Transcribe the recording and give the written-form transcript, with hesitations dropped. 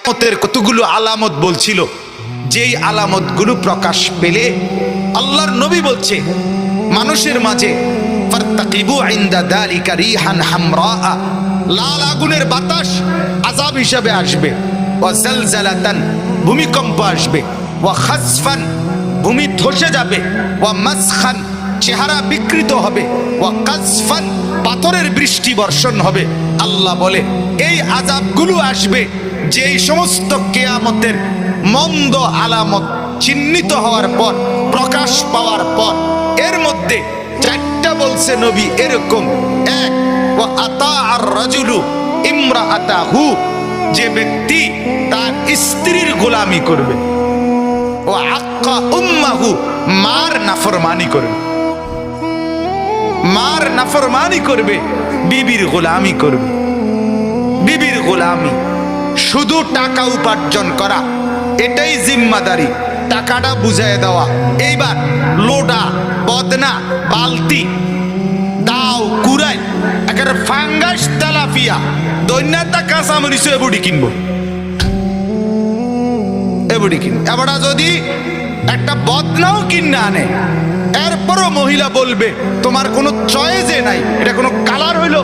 কিয়ামতের কতগুলো আলামত বলছিল, যেই আলামতগুলো প্রকাশ পেলে আল্লাহর নবী বলছে মানুষের মাঝে ফারতাকিবু ইনদা যালিকা রিহান হামরা, লাল আগুনের বাতাস আযাব হিসাবে আসবে, ওয়া জালজালাতান ভূমিকম্প আসবে, ওয়া খাসফান ভূমি ধসে যাবে, ওয়া মাসখান চেহারা বিকৃত হবে, ওয়া কাসফান পাথরের বৃষ্টি বর্ষণ হবে। আল্লাহ বলে এই আযাবগুলো আসবে যেই সমস্ত কিয়ামতের মন্দ আলামত চিহ্নিত হওয়ার পর, প্রকাশ পাওয়ার পর। এর মধ্যে চারটা বলছে নবী এরকম। এক, ওয়া আতা আর রাজুলু ইমরাআতাহু, যে ব্যক্তি তার স্ত্রীর গোলামি করবে। ওয়া আক্কা উম্মাহু, মার নাফরমানি করবে, মার নাফরমানি করবে, বিবির গোলামি করবে। বিবির গোলামি, শুধু টাকা উপার্জন করা এটাই জিম্মাদারি, টাকাটা বুঝায় দেওয়া। এইবার লোডা বদনা বালতি দাও কুড়াই একেবারে ফাঙ্গাস তেলাপিয়া দৈন্যতা কাঁচামরিচ এবুড়ি কিনবো, এবুড়ি কিনবো। এবারে যদি একটা বদনাও কিনে আনে, এরপরও মহিলা বলবে তোমার কোনো চয়েসে নাই, এটা কোনো কালার হইলো।